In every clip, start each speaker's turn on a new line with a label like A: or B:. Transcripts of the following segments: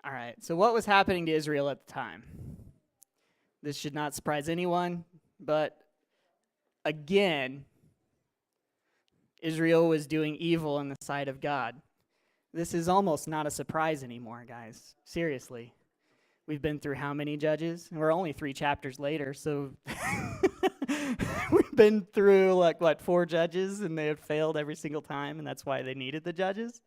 A: All right, so what was happening to Israel at the time? This should not surprise anyone, but again, Israel was doing evil in the sight of God. This is almost not a surprise anymore, guys. Seriously. We've been through how many judges? We're only 3 chapters later, so we've been through, 4 judges, and they have failed every single time, and that's why they needed the judges.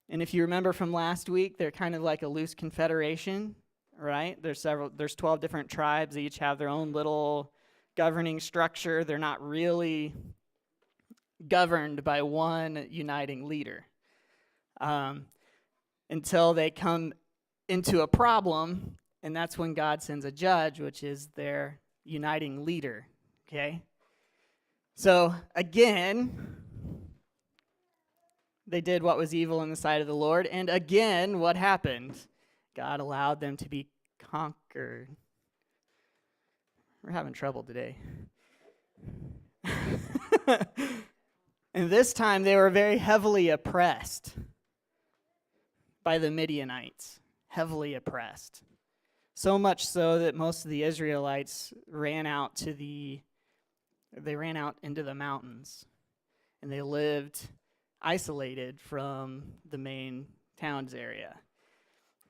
A: And if you remember from last week, they're kind of like a loose confederation, right? There's 12 different tribes. They each have their own little governing structure. They're not really governed by one uniting leader until they come into a problem, and that's when God sends a judge, which is their uniting leader, okay? So, again, they did what was evil in the sight of the Lord, and again, what happened? God allowed them to be conquered. We're having trouble today. And this time, they were very heavily oppressed by the Midianites. Heavily oppressed. So much so that most of the Israelites ran out into the mountains, and they lived isolated from the main towns area.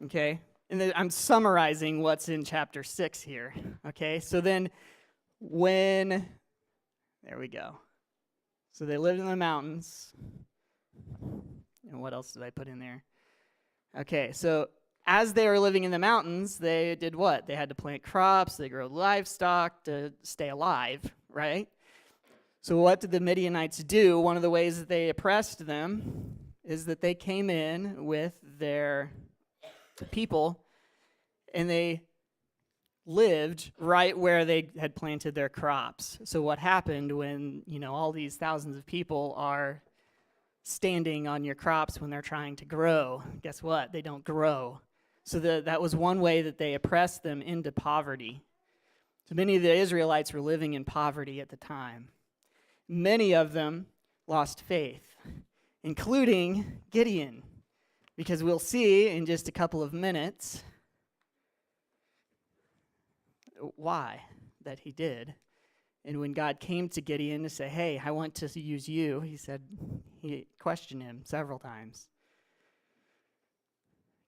A: Okay? And I'm summarizing what's in chapter 6 here. Okay? So then there we go. So they lived in the mountains. And what else did I put in there? Okay, so as they were living in the mountains, they did what? They had to plant crops, they grew livestock to stay alive, right? So what did the Midianites do? One of the ways that they oppressed them is that they came in with their people, and they lived right where they had planted their crops. So what happened when, all these thousands of people are standing on your crops when they're trying to grow? Guess what? They don't grow. So that was one way that they oppressed them into poverty. So many of the Israelites were living in poverty at the time. Many of them lost faith, including Gideon, because we'll see in just a couple of minutes why that he did. And when God came to Gideon to say, hey, I want to use you, he questioned him several times.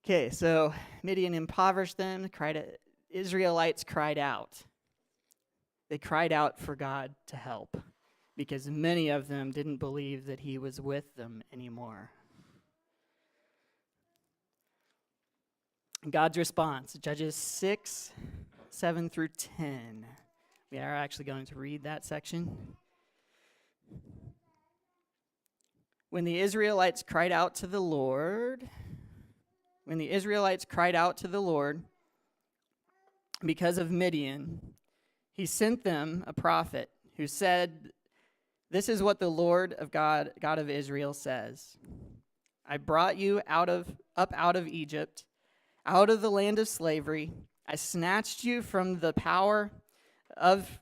A: Okay, so Midian impoverished them. Israelites cried out. They cried out for God to help because many of them didn't believe that he was with them anymore. God's response, Judges 6, 7 through 10. We are actually going to read that section. When the Israelites cried out to the Lord, because of Midian, he sent them a prophet who said, "This is what the Lord of God of Israel says. I brought you up out of Egypt, out of the land of slavery. I snatched you from the power of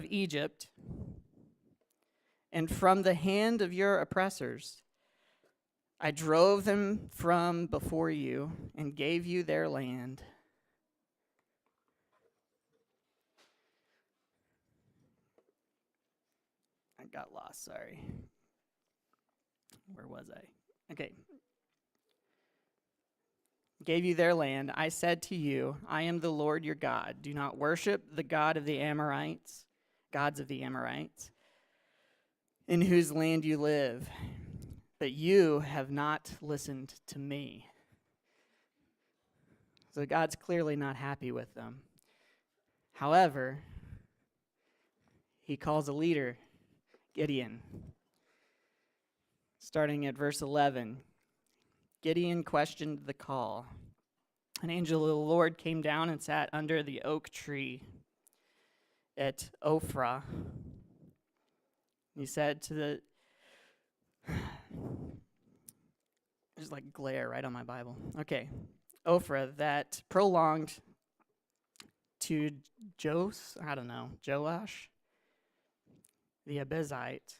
A: Egypt, and from the hand of your oppressors. I drove them from before you and gave you their land." I got lost, sorry. Where was I? Okay. Gave you their land. I said to you, I am the Lord your God. Do not worship the gods of the Amorites, in whose land you live. But you have not listened to me. So God's clearly not happy with them. However, he calls a leader, Gideon. Starting at verse 11. Gideon questioned the call. An angel of the Lord came down and sat under the oak tree at Ophrah. He said to the... There's like glare right on my Bible. Okay. Ophrah, that prolonged to Joash, the Abezite.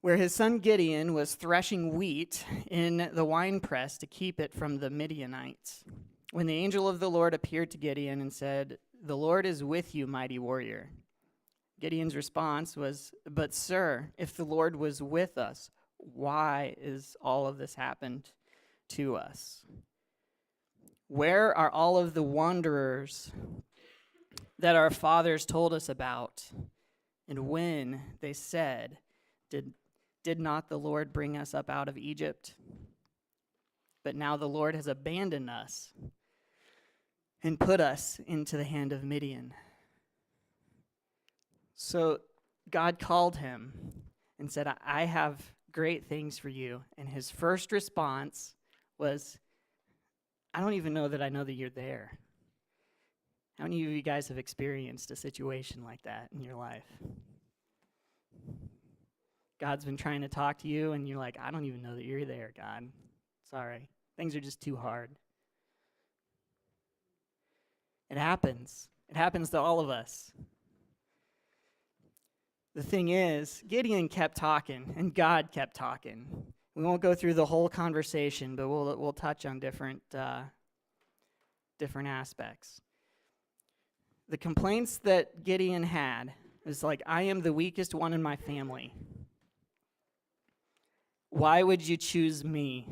A: where his son Gideon was threshing wheat in the winepress to keep it from the Midianites. When the angel of the Lord appeared to Gideon and said, "The Lord is with you, mighty warrior." Gideon's response was, "But sir, if the Lord was with us, why is all of this happened to us? Where are all of the wanderers that our fathers told us about? And when they said, did not the Lord bring us up out of Egypt? But now the Lord has abandoned us and put us into the hand of Midian." So God called him and said, "I have great things for you." And his first response was, "I don't even know that I know that you're there." How many of you guys have experienced a situation like that in your life? God's been trying to talk to you, and you're like, "I don't even know that you're there, God. Sorry. Things are just too hard." It happens. It happens to all of us. The thing is, Gideon kept talking, and God kept talking. We won't go through the whole conversation, but we'll touch on different aspects. The complaints that Gideon had was like, "I am the weakest one in my family. Why would you choose me?"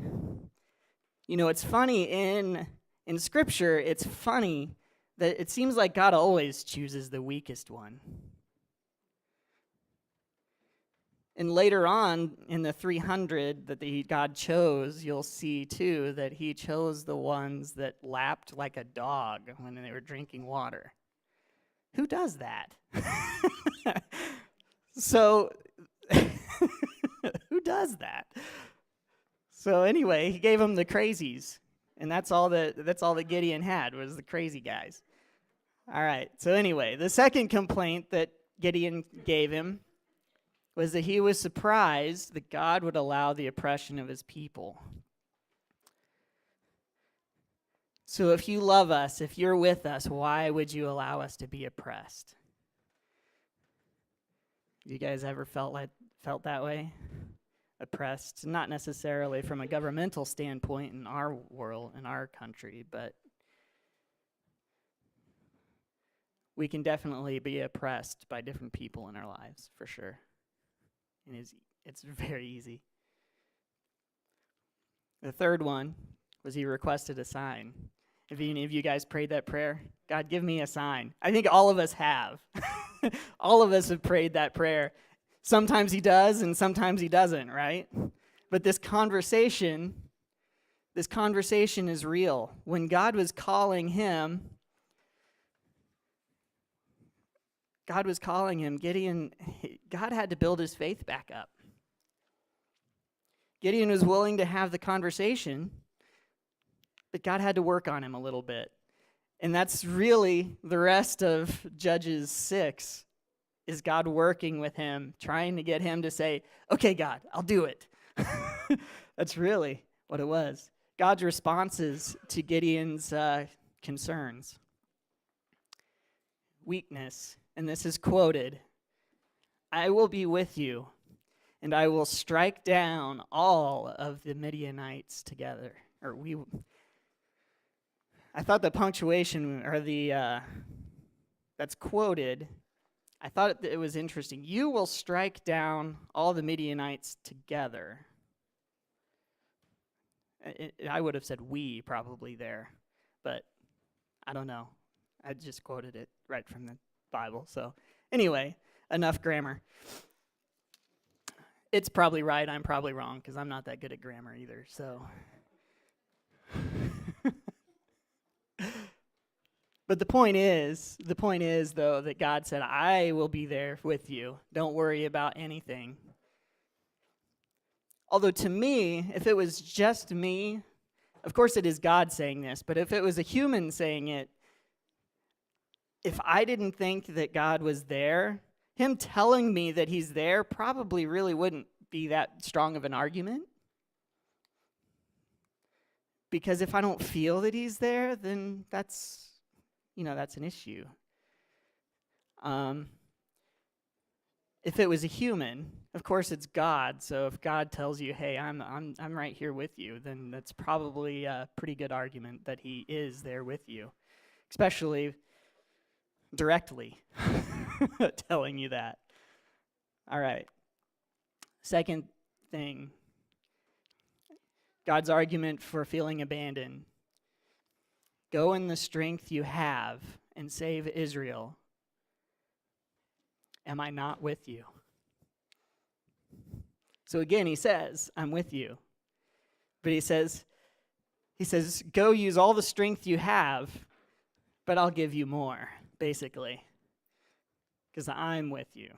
A: You know, it's funny in Scripture, it's funny that it seems like God always chooses the weakest one. And later on in the 300 that God chose, you'll see too that he chose the ones that lapped like a dog when they were drinking water. Who does that? So, who does that? So anyway, he gave them the crazies, and that's all that Gideon had was the crazy guys. All right. So anyway, the second complaint that Gideon gave him was that he was surprised that God would allow the oppression of his people. So if you love us, if you're with us, why would you allow us to be oppressed? You guys ever felt that way? Oppressed, not necessarily from a governmental standpoint in our world, in our country, but we can definitely be oppressed by different people in our lives, for sure. And it's very easy. The third one was he requested a sign. If any of you guys prayed that prayer, "God, give me a sign." I think all of us have. All of us have prayed that prayer. Sometimes he does and sometimes he doesn't, right? But this conversation is real. When God was calling him, Gideon, God had to build his faith back up. Gideon was willing to have the conversation, but God had to work on him a little bit. And that's really the rest of Judges 6, is God working with him, trying to get him to say, "Okay, God, I'll do it." That's really what it was. God's responses to Gideon's concerns. Weakness. And this is quoted, "I will be with you, and I will strike down all of the Midianites together." I thought the punctuation, or that's quoted, I thought it was interesting. "You will strike down all the Midianites together." I would have said "we" probably there, but I don't know. I just quoted it right from the Bible. So anyway, enough grammar. It's probably right. I'm probably wrong because I'm not that good at grammar either. So, but the point is though that God said, "I will be there with you. Don't worry about anything." Although to me, if it was just me, of course it is God saying this, but if it was a human saying it, if I didn't think that God was there, him telling me that he's there probably really wouldn't be that strong of an argument. Because if I don't feel that he's there, then that's an issue. if it was a human, of course it's God. So if God tells you, "Hey, I'm right here with you," then that's probably a pretty good argument that he is there with you, especially directly telling you that. All right. Second thing, God's argument for feeling abandoned. Go in the strength you have and save Israel. Am I not with you? So again, he says, I'm with you. But he says, go use all the strength you have, but I'll give you more, basically. Because I'm with you.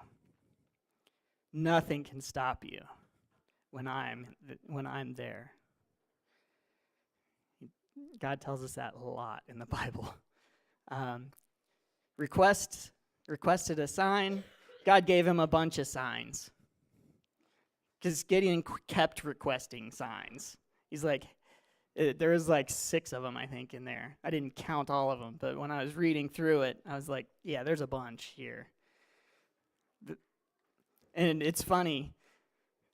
A: Nothing can stop you when I'm there. God tells us that a lot in the Bible. Requested a sign. God gave him a bunch of signs. Because Gideon kept requesting signs. He's like, there was like 6 of them, I think, in there. I didn't count all of them, but when I was reading through it, I was like, yeah, there's a bunch here. And it's funny.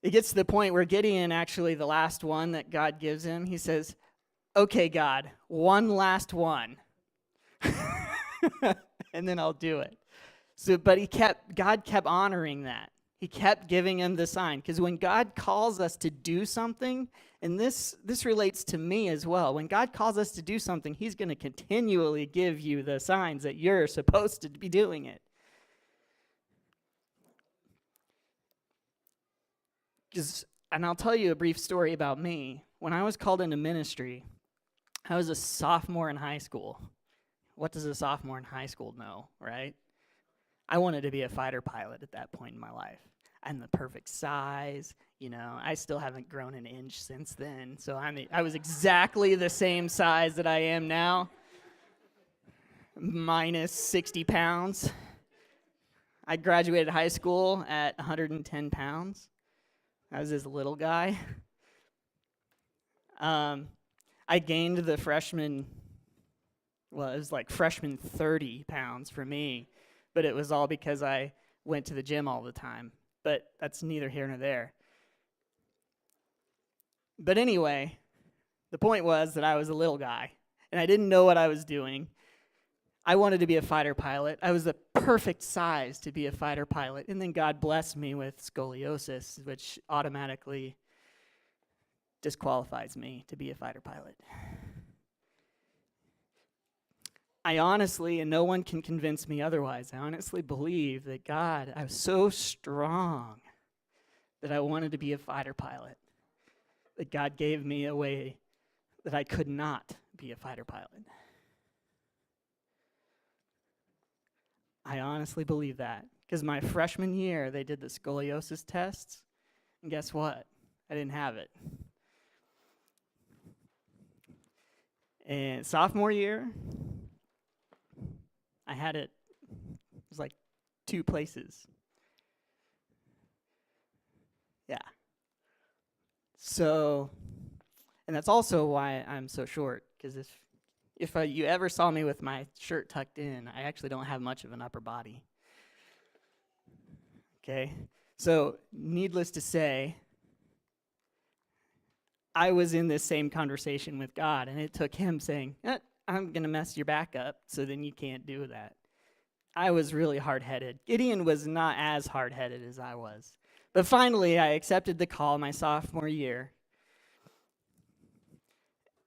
A: It gets to the point where Gideon, actually the last one that God gives him, he says, okay, God, one last one. And then I'll do it. So, but God kept honoring that. He kept giving him the sign. Because when God calls us to do something, and this relates to me as well, when God calls us to do something, he's going to continually give you the signs that you're supposed to be doing it. And I'll tell you a brief story about me. When I was called into ministry, I was a sophomore in high school. What does a sophomore in high school know, right? I wanted to be a fighter pilot at that point in my life. I'm the perfect size, I still haven't grown an inch since then. So I was exactly the same size that I am now, minus 60 pounds. I graduated high school at 110 pounds. I was this little guy. I gained the freshman 30 pounds for me, but it was all because I went to the gym all the time. But that's neither here nor there. But anyway, the point was that I was a little guy, and I didn't know what I was doing. I wanted to be a fighter pilot. I was the perfect size to be a fighter pilot, and then God blessed me with scoliosis, which automatically disqualifies me to be a fighter pilot. I honestly, and no one can convince me otherwise, I honestly believe that God, I was so strong that I wanted to be a fighter pilot, that God gave me a way that I could not be a fighter pilot. I honestly believe that, because my freshman year, they did the scoliosis tests, and guess what? I didn't have it. And sophomore year, I had it. It was like 2 places. Yeah. So, and that's also why I'm so short, because if you ever saw me with my shirt tucked in, I actually don't have much of an upper body. Okay? So, needless to say, I was in this same conversation with God, and it took him saying, I'm going to mess your back up, so then you can't do that. I was really hard-headed. Gideon was not as hard-headed as I was. But finally, I accepted the call my sophomore year,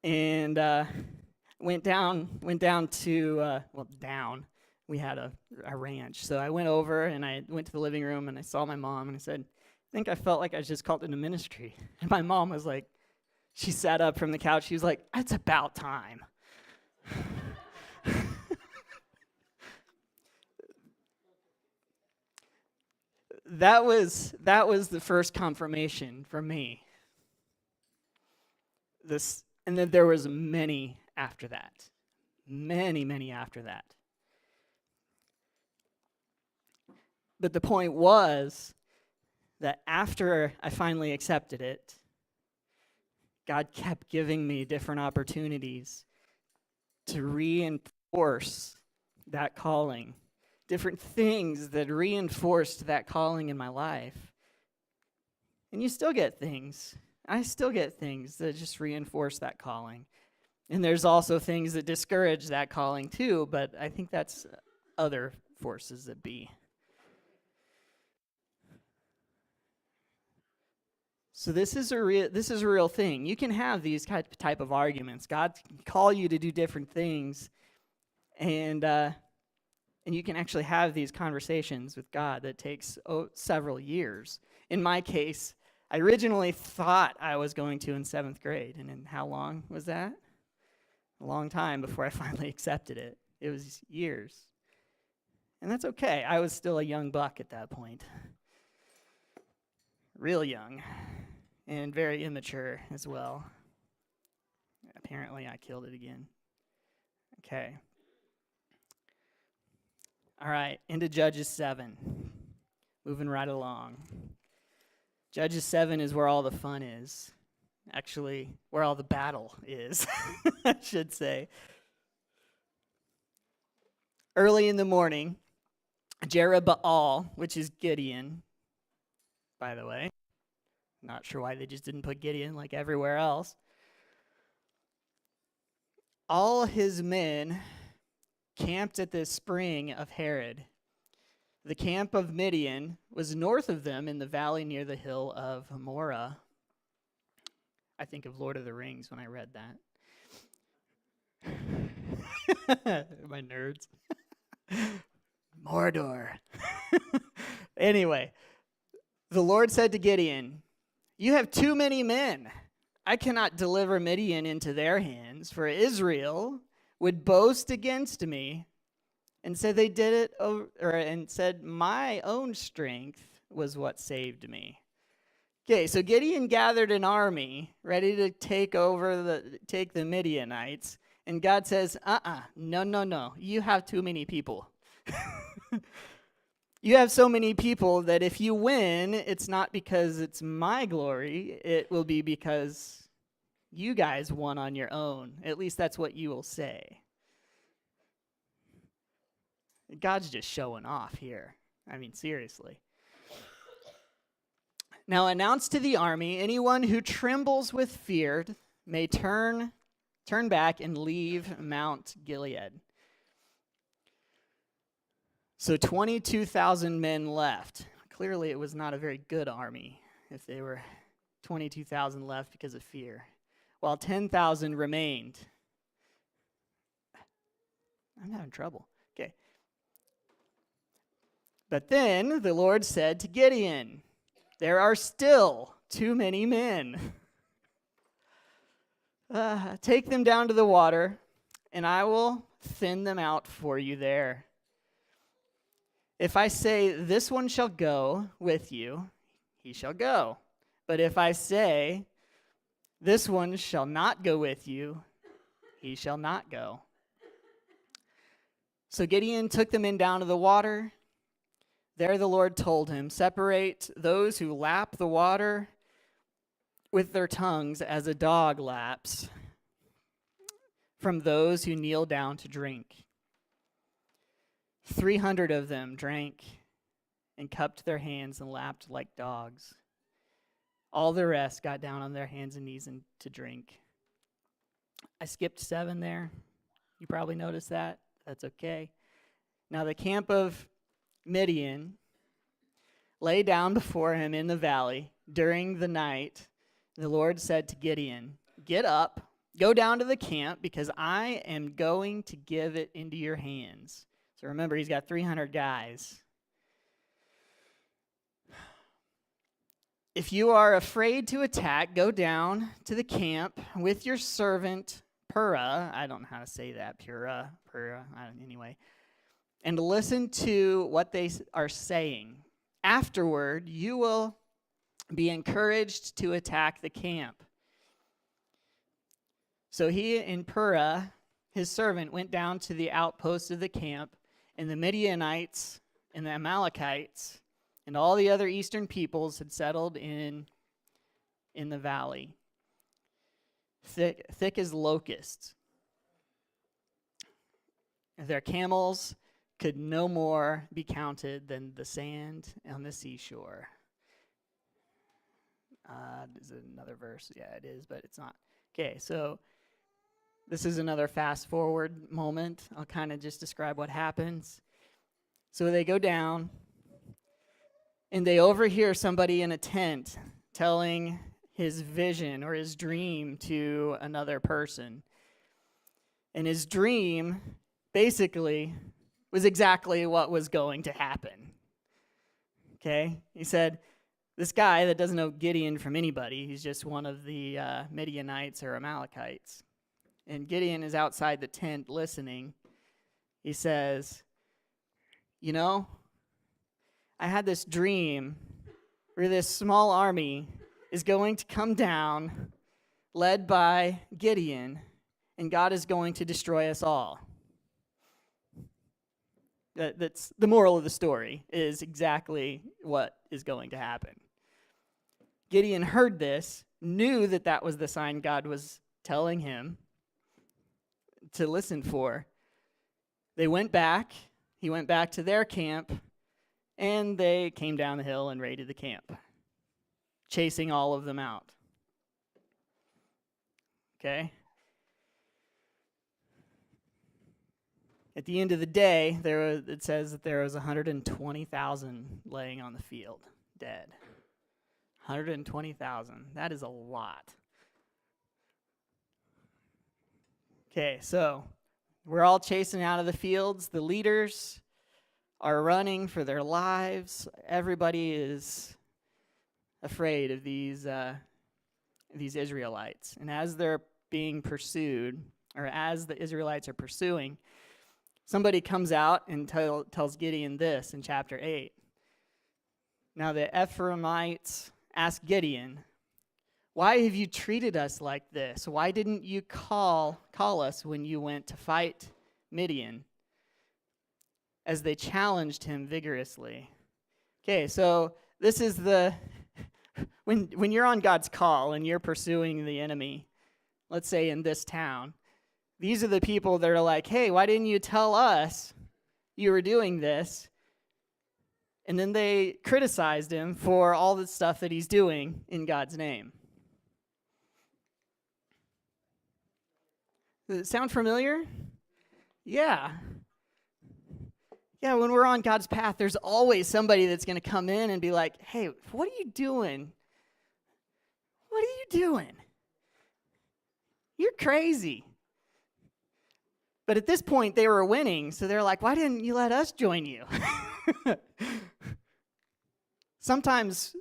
A: and went down to, we had a ranch. So I went over, and I went to the living room, and I saw my mom, and I said, I think I felt like I was just called into ministry. And my mom was like, she sat up from the couch. She was like, it's about time. That was the first confirmation for me. And then there was many after that. Many after that. But the point was that after I finally accepted it, God kept giving me different opportunities to reinforce that calling, different things that reinforced that calling in my life. And you still get things. I still get things that just reinforce that calling. And there's also things that discourage that calling too, but I think that's other forces that be. So this is a real thing. You can have these type of arguments. God can call you to do different things, and you can actually have these conversations with God that takes several years. In my case, I originally thought I was going to in 7th grade, and then how long was that? A long time before I finally accepted it. It was years. And that's okay. I was still a young buck at that point. Real young. And very immature as well. Apparently I killed it again. Okay. All right, into Judges 7. Moving right along. Judges 7 is where all the fun is. Actually, where all the battle is, I should say. Early in the morning, Jerubbaal, which is Gideon, by the way. Not sure why they just didn't put Gideon like everywhere else. All his men camped at the spring of Herod. The camp of Midian was north of them in the valley near the hill of Morah. I think of Lord of the Rings when I read that. My nerds. Mordor. Anyway, the Lord said to Gideon, "You have too many men. I cannot deliver Midian into their hands, for Israel would boast against me and said they did it and said my own strength was what saved me." Okay, so Gideon gathered an army ready to take the Midianites, and God says, no, you have too many people. You have so many people that if you win, it's not because it's my glory, it will be because you guys won on your own. At least that's what you will say. God's just showing off here. I mean, seriously. Now announce to the army, anyone who trembles with fear may turn back and leave Mount Gilead. So 22,000 men left. Clearly it was not a very good army if they were 22,000 left because of fear, while 10,000 remained. I'm having trouble. Okay. But then the Lord said to Gideon, "There are still too many men. Take them down to the water, and I will thin them out for you there. If I say, 'This one shall go with you,' he shall go. But if I say, 'This one shall not go with you,' he shall not go." So Gideon took the men down to the water. There the Lord told him, "Separate those who lap the water with their tongues as a dog laps from those who kneel down to drink." 300 of them drank and cupped their hands and lapped like dogs. All the rest got down on their hands and knees and to drink. I skipped 7 there. You probably noticed that. That's okay. Now the camp of Midian lay down before him in the valley during the night. The Lord said to Gideon, "Get up, go down to the camp, because I am going to give it into your hands." So remember, he's got 300 guys. "If you are afraid to attack, go down to the camp with your servant Purah." I don't know how to say that. Purah. Anyway. "And listen to what they are saying. Afterward, you will be encouraged to attack the camp." So he and Purah, his servant, went down to the outpost of the camp, and the Midianites and the Amalekites and all the other eastern peoples had settled in the valley, thick as locusts. Their camels could no more be counted than the sand on the seashore. Is it another verse? Yeah, it is, but it's not. Okay, so this is another fast forward moment. I'll kind of just describe what happens. So they go down, and they overhear somebody in a tent telling his vision or his dream to another person. And his dream basically was exactly what was going to happen. Okay? He said, this guy that doesn't know Gideon from anybody, he's just one of the Midianites or Amalekites. And Gideon is outside the tent listening. He says, you know, I had this dream where this small army is going to come down, led by Gideon, and God is going to destroy us all. That's the moral of the story, is exactly what is going to happen. Gideon heard this, knew that that was the sign God was telling him to listen for. They went back. He went back to their camp, and they came down the hill and raided the camp, chasing all of them out. Okay? At the end of the day, it says that there was 120,000 laying on the field, dead. 120,000. That is a lot. Okay, so we're all chasing out of the fields. The leaders are running for their lives. Everybody is afraid of these Israelites. And as they're being pursued, or as the Israelites are pursuing, somebody comes out and tells Gideon this in chapter 8. Now the Ephraimites asked Gideon, why have you treated us like this? Why didn't you call us when you went to fight Midian? As they challenged him vigorously. Okay, so this is when you're on God's call and you're pursuing the enemy, let's say in this town, these are the people that are like, hey, why didn't you tell us you were doing this? And then they criticized him for all the stuff that he's doing in God's name. Does it sound familiar? Yeah. Yeah, when we're on God's path, there's always somebody that's going to come in and be like, hey, what are you doing? What are you doing? You're crazy. But at this point, they were winning, so they're like, why didn't you let us join you? Sometimes,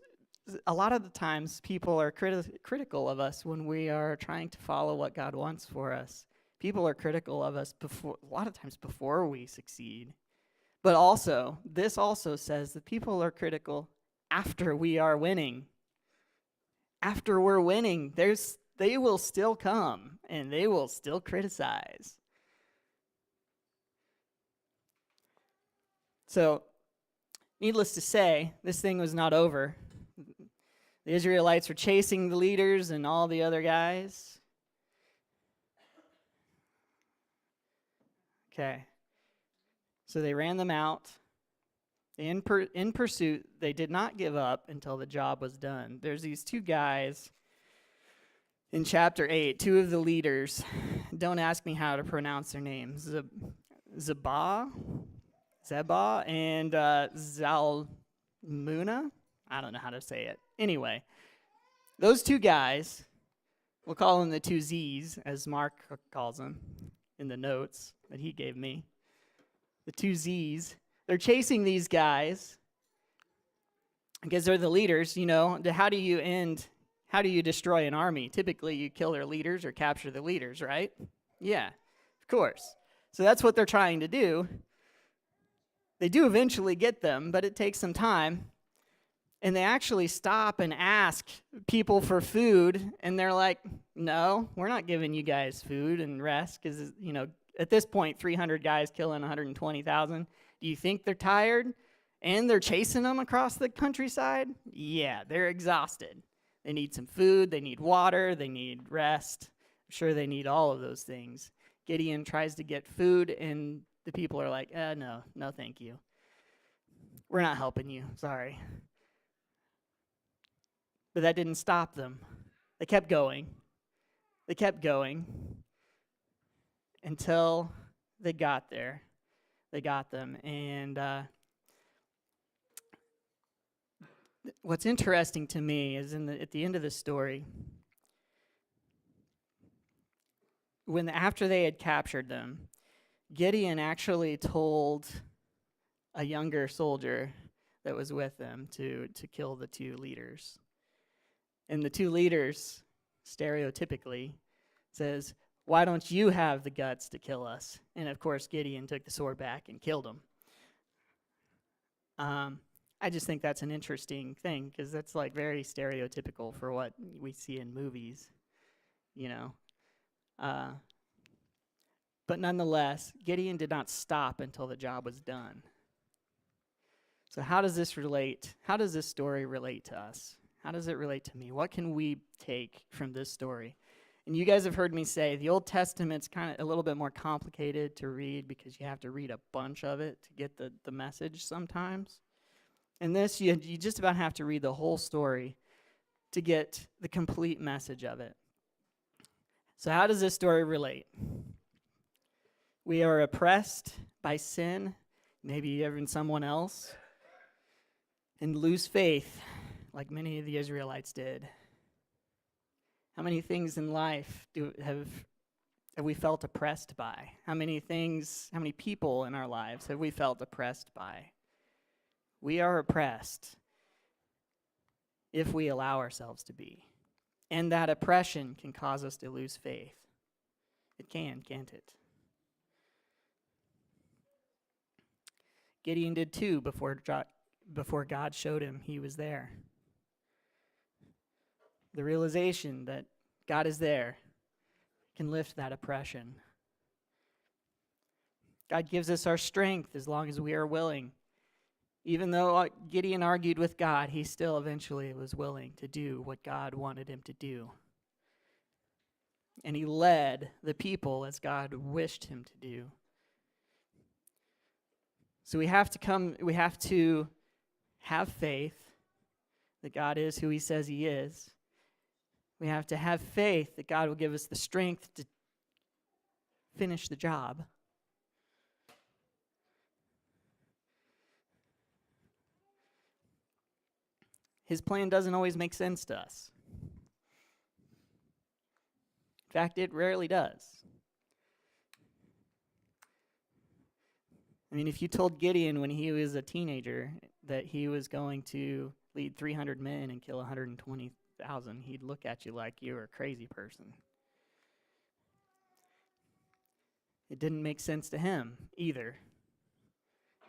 A: a lot of the times, people are critical of us when we are trying to follow what God wants for us. People are critical of us a lot of times before we succeed. But also, this also says that people are critical after we are winning. After we're winning, they will still come, and they will still criticize. So, needless to say, this thing was not over. The Israelites were chasing the leaders and all the other guys. Okay. So they ran them out. In pursuit, they did not give up until the job was done. There's these two guys in chapter 8, two of the leaders. Don't ask me how to pronounce their names. Zebah, and Zalmunna. I don't know how to say it. Anyway, those two guys, we'll call them the two Z's, as Mark calls them in the notes that he gave me. The two Z's. They're chasing these guys because they're the leaders. You know, how do you destroy an army? Typically, you kill their leaders or capture the leaders, right? Yeah, of course. So that's what they're trying to do. They do eventually get them, but it takes some time. And they actually stop and ask people for food, and they're like, no, we're not giving you guys food and rest because, you know, at this point, 300 guys killing 120,000. Do you think they're tired? And they're chasing them across the countryside? Yeah, they're exhausted. They need some food, they need water, they need rest. I'm sure they need all of those things. Gideon tries to get food, and the people are like, no, thank you. We're not helping you, sorry. But that didn't stop them. They kept going. They kept going until they got there. They got them. And what's interesting to me is at the end of the story, after they had captured them, Gideon actually told a younger soldier that was with them to kill the two leaders. And the two leaders, stereotypically, says, "Why don't you have the guts to kill us?" And of course, Gideon took the sword back and killed him. I just think that's an interesting thing, because that's like very stereotypical for what we see in movies, you know. But nonetheless, Gideon did not stop until the job was done. So how does this relate? How does this story relate to us? How does it relate to me? What can we take from this story? And you guys have heard me say the Old Testament's kind of a little bit more complicated to read because you have to read a bunch of it to get the message sometimes. And this, you just about have to read the whole story to get the complete message of it. So how does this story relate? We are oppressed by sin, maybe even someone else, and lose faith like many of the Israelites did. How many things in life have we felt oppressed by? How many people in our lives have we felt oppressed by? We are oppressed if we allow ourselves to be. And that oppression can cause us to lose faith. It can, can't it? Gideon did too before God showed him he was there. The realization that God is there can lift that oppression. God gives us our strength as long as we are willing. Even though Gideon argued with God, he still eventually was willing to do what God wanted him to do. And he led the people as God wished him to do. So we have to have faith that God is who he says he is. We have to have faith that God will give us the strength to finish the job. His plan doesn't always make sense to us. In fact, it rarely does. I mean, if you told Gideon when he was a teenager that he was going to lead 300 men and kill 120,000, he'd look at you like you were a crazy person. It didn't make sense to him either.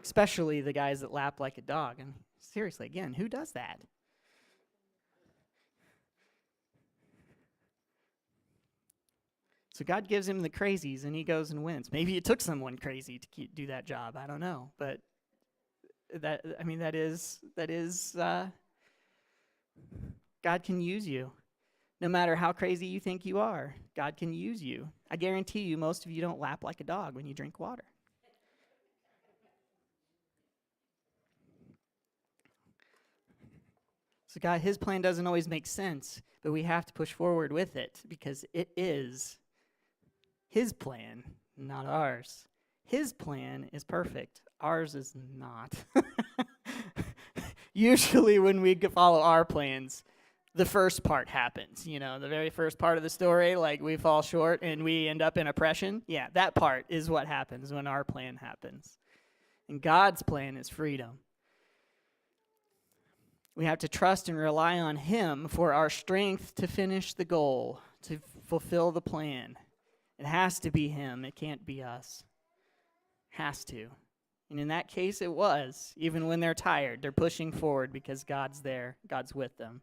A: Especially the guys that lap like a dog. And seriously, again, who does that? So God gives him the crazies, and he goes and wins. Maybe it took someone crazy to do that job. I don't know, but that is God can use you, no matter how crazy you think you are. God can use you. I guarantee you, most of you don't lap like a dog when you drink water. So God, his plan doesn't always make sense, but we have to push forward with it because it is his plan, not ours. His plan is perfect. Ours is not. Usually when we follow our plans, the first part happens. You know, the very first part of the story, like we fall short and we end up in oppression. Yeah, that part is what happens when our plan happens. And God's plan is freedom. We have to trust and rely on him for our strength to finish the goal, to fulfill the plan. It has to be him. It can't be us. Has to. And in that case, it was. Even when they're tired, they're pushing forward because God's there. God's with them.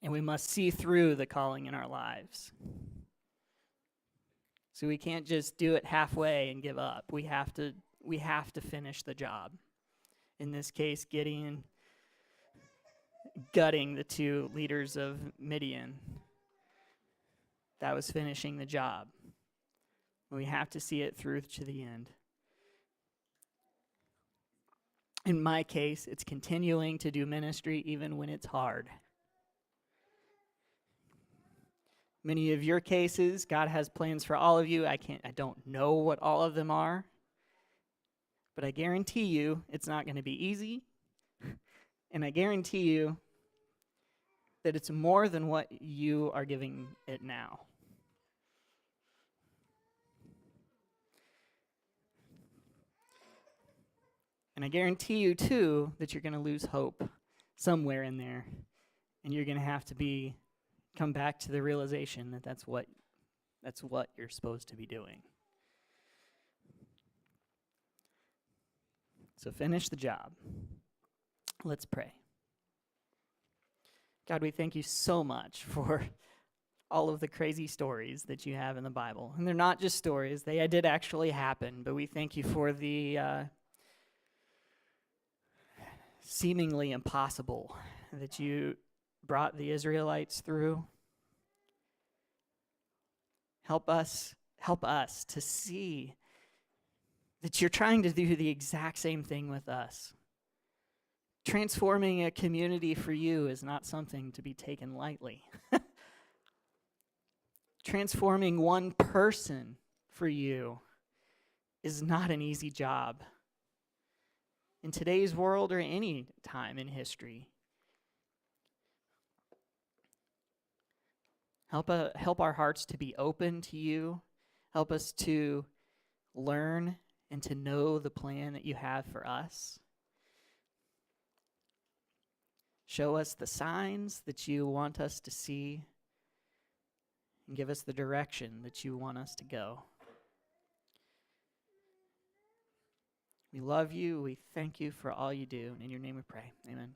A: And we must see through the calling in our lives. So we can't just do it halfway and give up. We have to finish the job. In this case, Gideon gutting the two leaders of Midian. That was finishing the job. We have to see it through to the end. In my case, it's continuing to do ministry even when it's hard. Many of your cases, God has plans for all of you. I don't know what all of them are, but I guarantee you it's not going to be easy. And I guarantee you that it's more than what you are giving it now. And I guarantee you, too, that you're going to lose hope somewhere in there. And you're going to have to come back to the realization that that's what you're supposed to be doing. So finish the job. Let's pray. God, we thank you so much for all of the crazy stories that you have in the Bible. And they're not just stories. They did actually happen. But we thank you for the seemingly impossible that you brought the Israelites through. Help us to see that you're trying to do the exact same thing with us. Transforming a community for you is not something to be taken lightly. Transforming one person for you is not an easy job. In today's world or any time in history. Help our hearts to be open to you. Help us to learn and to know the plan that you have for us. Show us the signs that you want us to see, and give us the direction that you want us to go. We love you. We thank you for all you do. In your name we pray. Amen.